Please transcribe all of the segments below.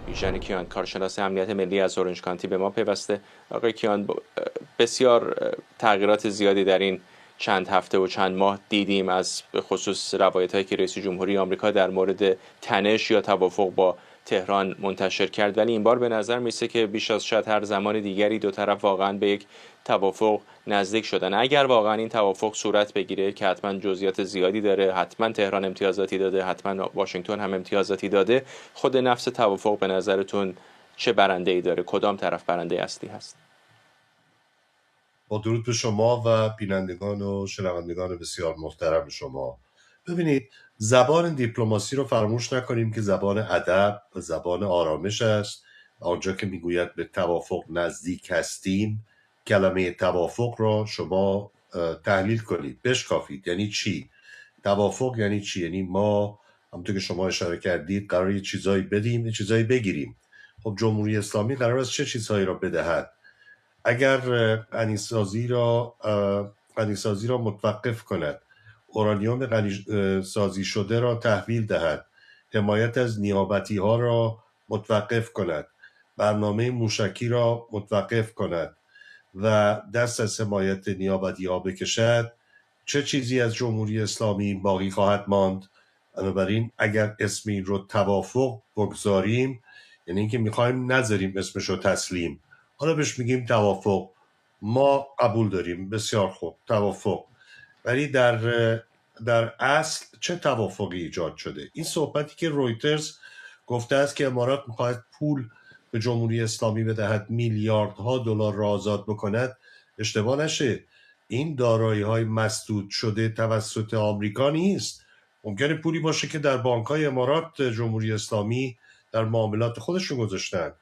بیژن کیان، کارشناس امنیت ملی از اورنج کانتی به ما پیوسته. آقای کیان، بسیار تغییرات زیادی در این چند هفته و چند ماه دیدیم، از به خصوص روایت‌هایی که رئیس جمهوری آمریکا در مورد تنش یا توافق با تهران منتشر کرد، ولی این بار به نظر میسه که بیش از شاید هر زمان دیگری دو طرف واقعا به یک توافق نزدیک شدن. اگر واقعا این توافق صورت بگیره که حتما جزئیات زیادی داره، حتما تهران امتیازاتی داده، حتما واشنگتن هم امتیازاتی داده، خود نفس توافق به نظرتون چه برنده‌ای داره؟ کدام طرف برنده اصلی هست؟ با درود به شما و بینندگان و شنوندگان بسیار محترم شما. ببینید، زبان دیپلماسی رو فراموش نکنیم که زبان ادب و زبان آرامش است. آنجا که میگوید به توافق نزدیک هستیم، کلمه توافق را شما تحلیل کنید، بشکافید. یعنی چی توافق؟ یعنی چی؟ یعنی ما همونطور که شما اشاره کردید قرار یه چیزایی بدیم، یه چیزایی بگیریم. خب جمهوری اسلامی قرار است چه چیزهایی را بدهد؟ اگر غنیسازی را متوقف کند، اورانیوم غنیسازی شده را تحویل دهد، حمایت از نیابتی ها را متوقف کند، برنامه موشکی را متوقف کند و دست از حمایت نیابتی ها بکشد، چه چیزی از جمهوری اسلامی باقی خواهد ماند؟ بنابراین اگر اسم این رو توافق بگذاریم، یعنی اینکه میخوایم نذاریم اسمش رو تسلیم، حالا بهش میگیم توافق، ما قبول داریم، بسیار خوب، توافق. ولی در اصل چه توافقی ایجاد شده؟ این صحبتی که رویترز گفته است که امارات میخواهد پول به جمهوری اسلامی بدهد، میلیاردها دلار را آزاد بکند، اشتباه نشه، این دارایی های مسدود شده توسط آمریکا نیست. ممکنه پولی باشه که در بانک های امارات جمهوری اسلامی در معاملات خودشون گذاشتن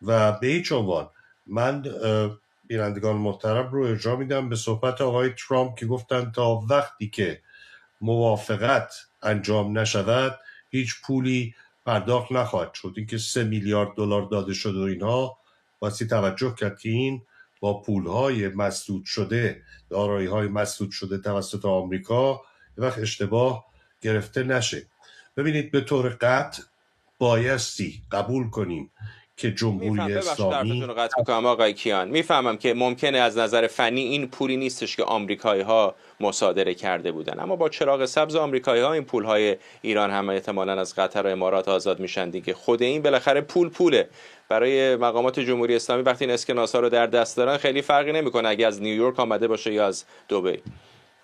و به هیچ عنوان. من بینندگان محترم رو ارجاع میدم به صحبت آقای ترامپ که گفتن تا وقتی که موافقت انجام نشود هیچ پولی پرداخت نخواهد شد. اینکه 3 میلیارد دلار داده شده و اینها، واسه توجه کرد که این با پولهای مسدود شده، دارایی‌های مسدود شده توسط آمریکا، یه وقت اشتباه گرفته نشه. ببینید، به طور قطع بایستی قبول کنیم که جمهوری ببخشید حرفتون اسلامی رو قطع میکنم آقای کیان. میفهمم که ممکنه از نظر فنی این پولی نیستش که آمریکایی ها مصادره کرده بودن، اما با چراغ سبز آمریکایی ها این پول های ایران هم احتمالاً از قطر و امارات آزاد میشن دیگه. خود این بالاخره پوله. برای مقامات جمهوری اسلامی وقتی این اسکناس ها رو در دست دارن خیلی فرقی نمیکنه اگه از نیویورک آمده باشه یا از دبی.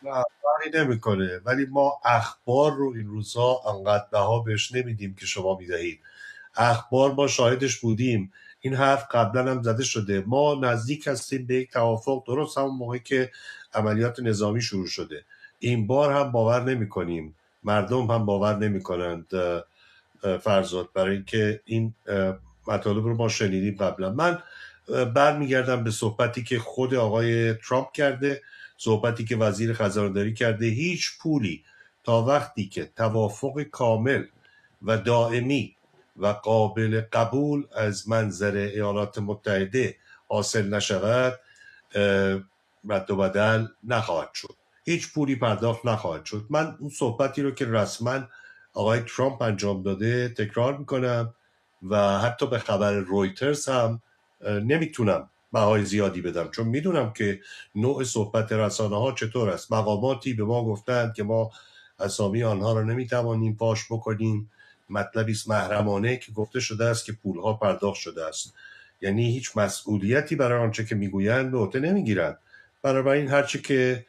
نه، فرقی نمیکنه، ولی ما اخبار رو این روزها انقدر بها بهش نمیدیم که شما میدهید. اخبار ما شاهدش بودیم، این حرف قبلا هم زده شده، ما نزدیک هستیم به یک توافق، درست همون موقع که عملیات نظامی شروع شده. این بار هم باور نمی کنیم، مردم هم باور نمی کنند فرزاد، برای اینکه این مطالب رو ما شنیدیم قبلا. من برمیگردم به صحبتی که خود آقای ترامپ کرده، صحبتی که وزیر خزانه‌داری کرده. هیچ پولی تا وقتی که توافق کامل و دائمی و قابل قبول از منظر ایالات متحده حاصل نشود، رد و بدل نخواهد شد، هیچ پولی پرداخت نخواهد شد. من اون صحبتی رو که رسما آقای ترامپ انجام داده تکرار میکنم و حتی به خبر رویترز هم نمیتونم بهای زیادی بدم، چون میدونم که نوع صحبت رسانه ها چطور است. مقاماتی به ما گفتند که ما اسامی آنها را نمیتوانیم پاش بکنیم، مطلبی است محرمانه که گفته شده است که پولها پرداخت شده است، یعنی هیچ مسئولیتی برای آنچه که میگویند به عهده نمیگیرند. بنابراین هرچی که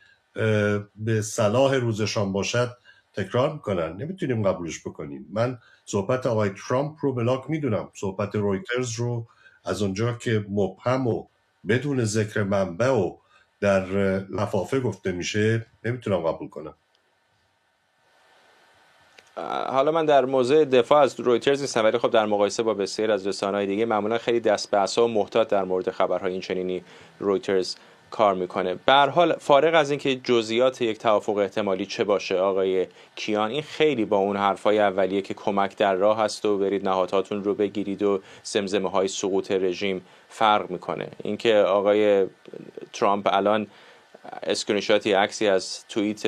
به صلاح روزشان باشد تکرار میکنن، نمیتونیم قبولش بکنیم. من صحبت آقای ترامپ رو بلاک میدونم، صحبت رویترز رو از اونجا که مبهم و بدون ذکر منبع و در لفافه گفته میشه نمیتونم قبول کنم. حالا من در موضع دفاع از رویترز نیستم، ولی خب در مقایسه با بسیار از رسانه‌های دیگه معمولا خیلی دست به عصا و محتاط در مورد خبرهای این چنینی رویترز کار میکنه. به هر حال فارغ از اینکه جزئیات یک توافق احتمالی چه باشه آقای کیان، این خیلی با اون حرفای اولیه که کمک در راه هست و برید نهادهاتون رو بگیرید و زمزمه های سقوط رژیم فرق میکنه. اینکه آقای ترامپ الان اسکرینشاتی عکسی از توییت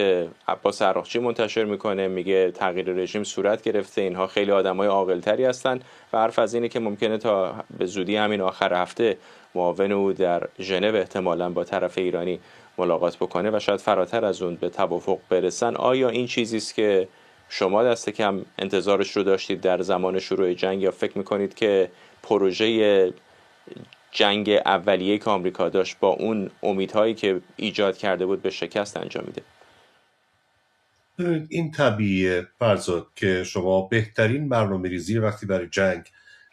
عباس عراقچی منتشر میکنه، میگه تغییر رژیم صورت گرفته، اینها خیلی آدمای عاقل‌تری هستن و حرف از اینه که ممکنه تا به زودی همین آخر هفته معاون او در ژنو احتمالاً با طرف ایرانی ملاقات بکنه و شاید فراتر از اون به توافق برسن. آیا این چیزی است که شما دست کم انتظارش رو داشتید در زمان شروع جنگ، یا فکر میکنید که پروژه جنگ اولیه که آمریکا داشت با اون امیدهایی که ایجاد کرده بود به شکست انجام میده؟ این طبیعیه فرزاد که شما بهترین برنامه‌ریزی وقتی برای جنگ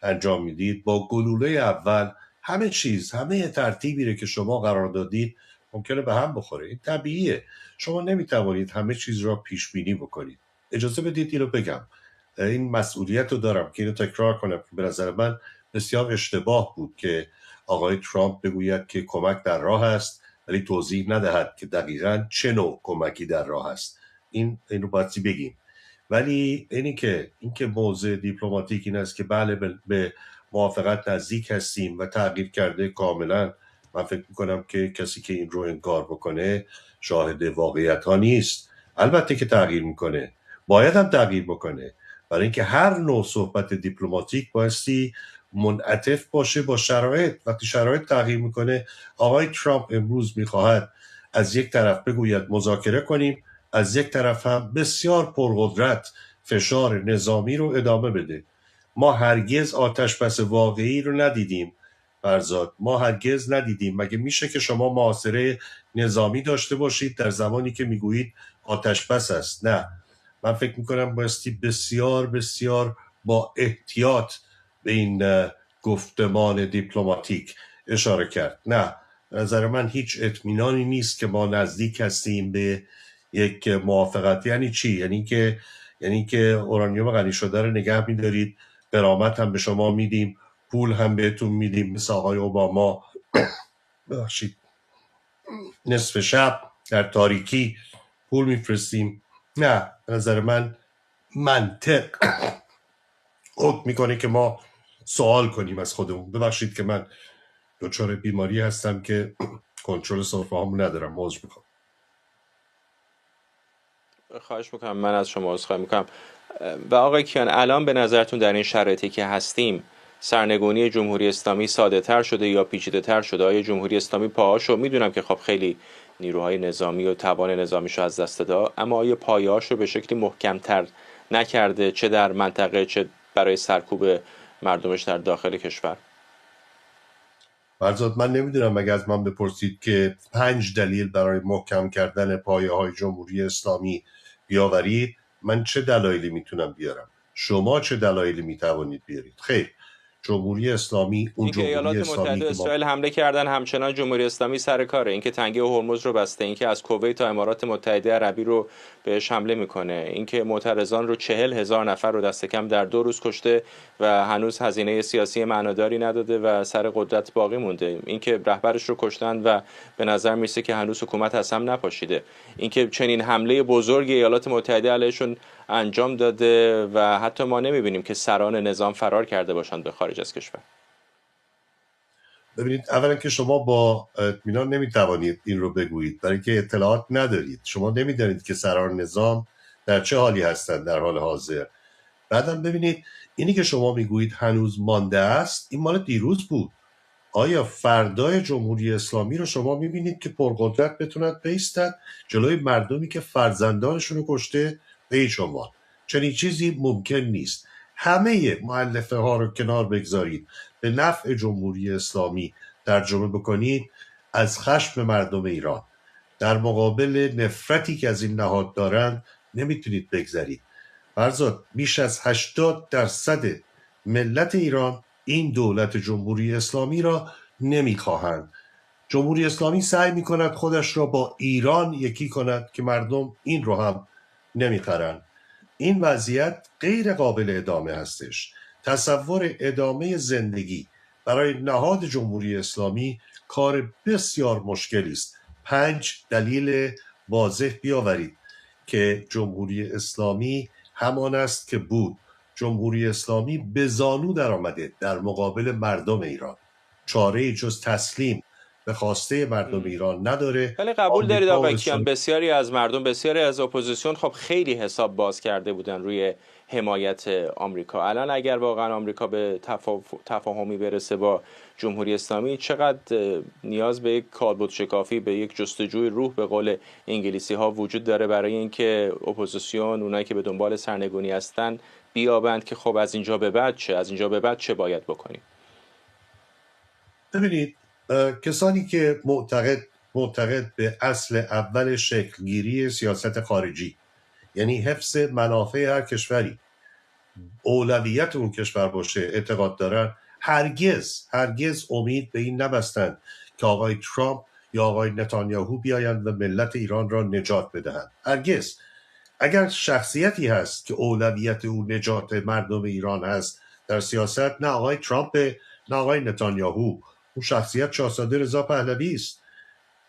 انجام میدید با گلوله اول همه چیز، همه ترتیبی رو که شما قرار دادید ممکنه به هم بخوره. این طبیعیه. شما نمیتوانید همه چیز را پیش بینی بکنید. اجازه بدید اینو بگم، این مسئولیت رو دارم که اینو تکرار کنم. به نظر من بسیار اشتباه بود که آقای ترامپ بگوید که کمک در راه است ولی توضیح ندهد که دقیقاً چه نوع کمکی در راه است. این رو باید بگیم. ولی اینکه موضوع دیپلماتیک این است که بله به موافقت نزدیک هستیم و تغییر کرده کاملا، من فکر میکنم که کسی که این رو انکار بکنه شاهد واقعیت ها نیست. البته که تغییر میکنه، باید هم تغییر بکنه، برای اینکه هر نوع صحبت دیپلماتیک بایستی منعطف باشه با شرایط. وقتی شرایط تغییر میکنه، آقای ترامپ امروز میخواهد از یک طرف بگوید مذاکره کنیم، از یک طرف هم بسیار پرقدرت فشار نظامی رو ادامه بده. ما هرگز آتش بس واقعی رو ندیدیم فرزاد، ما هرگز ندیدیم. مگه میشه که شما محاصره نظامی داشته باشید در زمانی که میگویید آتش بس است؟ نه، من فکر میکنم بایستی بسیار بسیار با احتیاط به این گفتمان دیپلماتیک اشاره کرد. نه، نظر من هیچ اطمینانی نیست که ما نزدیک هستیم به یک موافقت. یعنی چی؟ یعنی که اورانیوم غنی شده رو نگه می‌دارید، غرامت هم به شما میدیم، پول هم بهتون میدیم، مثل آقای اوباما ببخشید نصف شب در تاریکی پول میفرستیم. نه، به نظر من منطق حکم میکنه که ما سوال کنیم از خودمون. ببخشید که من دچار بیماری هستم که کنترل سرفه هامو ندارم. موضوع میخوام. خواهش میکنم، من از شما عذرخواهی میکنم. و آقای کیان، الان به نظرتون در این شرایطی که هستیم سرنگونی جمهوری اسلامی ساده تر شده یا پیچیده تر شده؟ آیا جمهوری اسلامی پاهاشو، میدونم که خب خیلی نیروهای نظامی و توان نظامیشو از دست داد، اما آیا پایه‌هاشو به شکلی محکم‌تر نکرده، چه در منطقه چه برای سرکوب مردمش در داخل کشور؟ فرزاد، من نمیدونم، مگه از من بپرسید که 5 دلیل برای محکم کردن پایه‌های جمهوری اسلامی بیاورید، من چه دلایلی میتونم بیارم؟ شما چه دلایلی میتوانید بیارید؟ خیر، جمهوری اسلامی اون اینکه جمهوری ایالات اسلامی متحده که اسرائیل حمله کردن، همچنان جمهوری اسلامی سر کاره، اینکه تنگه هرمز رو بسته، اینکه از کویت تا امارات متحده عربی رو بهش حمله میکنه، اینکه معترضان رو 40,000 نفر رو دست کم در 2 روز کشته و هنوز هزینه سیاسی معناداری نداده و سر قدرت باقی مونده، اینکه رهبرش رو کشتن و به نظر میسه که هنوز حکومت از هم نپاشیده، اینکه چنین حمله بزرگ ایالات متحده علیشون انجام داده و حتی ما نمیبینیم که سران نظام فرار کرده باشند به خارج از کشور. ببینید، اولا که شما با اطمینان نمیتوانید این رو بگویید، برای که اطلاعات ندارید. شما نمیدانید که سران نظام در چه حالی هستند در حال حاضر. بعدم ببینید، اینی که شما میگویید هنوز مانده است، این مال دیروز بود. آیا فردای جمهوری اسلامی رو شما میبینید که پرقدرت بتوند بیستد جلوی مردمی که فرزندانشون رو کشته؟ به هیچ عنوان چنین چیزی ممکن نیست. همه مؤلفه ها رو کنار بگذارید، به نفع جمهوری اسلامی ترجمه بکنید، از خشم مردم ایران در مقابل نفرتی که از این نهاد دارند نمیتونید بگذارید. فرزاد، بیش از 80% ملت ایران این دولت جمهوری اسلامی را نمیخواهند. جمهوری اسلامی سعی میکند خودش را با ایران یکی کند که مردم این رو هم نمیخرند. این وضعیت غیر قابل ادامه هستش. تصور ادامه زندگی برای نهاد جمهوری اسلامی کار بسیار مشکلی است. 5 دلیل واضح بیاورید که جمهوری اسلامی همان است که بود. جمهوری اسلامی به زانو در آمده در مقابل مردم ایران. چاره جز تسلیم به خواسته مردم ایران نداره. ولی قبول دارید آمریکا و آقای کیان اسرائیل بسیاری از مردم، بسیاری از اپوزیسیون خب خیلی حساب باز کرده بودن روی حمایت آمریکا. الان اگر واقعا آمریکا به تفاهمی برسه با جمهوری اسلامی، چقدر نیاز به یک کالبد شکافی، به یک جستجوی روح به قول انگلیسی ها وجود داره برای اینکه اپوزیسیون، اونایی که به دنبال سرنگونی هستن، بیابند که خب از اینجا به بعد چه، از اینجا به بعد چه باید بکنیم. ببینید، کسانی که معتقد به اصل اول شکلگیری سیاست خارجی، یعنی حفظ منافع هر کشوری، اولویت اون کشور باشه، اعتقاد دارن، هرگز امید به این نبستند که آقای ترامپ یا آقای نتانیاهو بیایند و ملت ایران را نجات بدهند. هرگز. اگر شخصیتی هست که اولویت او نجات مردم ایران هست در سیاست، نه آقای ترامپ نه آقای نتانیاهو. اون شخصیت شاهزاده رضا پهلوی است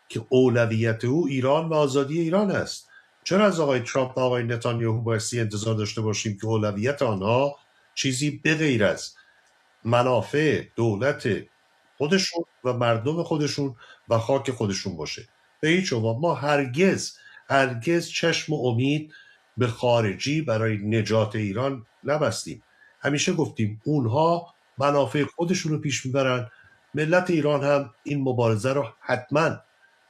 که اولویت او ایران و آزادی ایران است. چرا از آقای ترامپ و آقای نتانیاهو بایستی انتظار داشته باشیم که اولویت آنها چیزی به غیر از منافع دولت خودشون و مردم خودشون و خاک خودشون باشه؟ به هیچ عنوان. ما هرگز چشم و امید به خارجی برای نجات ایران نبستیم. همیشه گفتیم اونها منافع خودشون رو پیش میبرن، ملت ایران هم این مبارزه رو حتما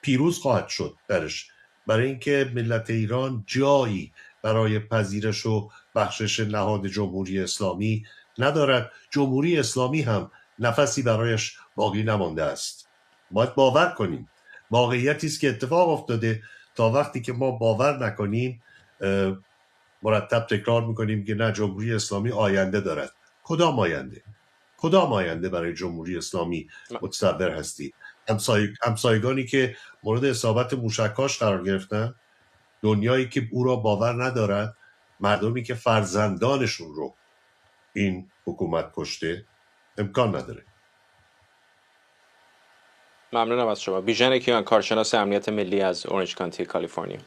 پیروز خواهد شد درش، برای اینکه ملت ایران جایی برای پذیرش و بخشش نهاد جمهوری اسلامی ندارد. جمهوری اسلامی هم نفسی برایش باقی نمانده است. باید باور کنیم. واقعیتی است که اتفاق افتاده. تا وقتی که ما باور نکنیم، مرتب تکرار میکنیم که نه، جمهوری اسلامی آینده دارد. کدام آینده برای جمهوری اسلامی متصور هستید؟ همسایگانی که مورد اصابت موشک‌هاش قرار گرفتن، دنیایی که او را باور ندارد، مردمی که فرزندانشون رو این حکومت کشته، امکان نداره. ممنونم از شما. بیژن کیان، کارشناس امنیت ملی از اورنج کانتی کالیفرنیا.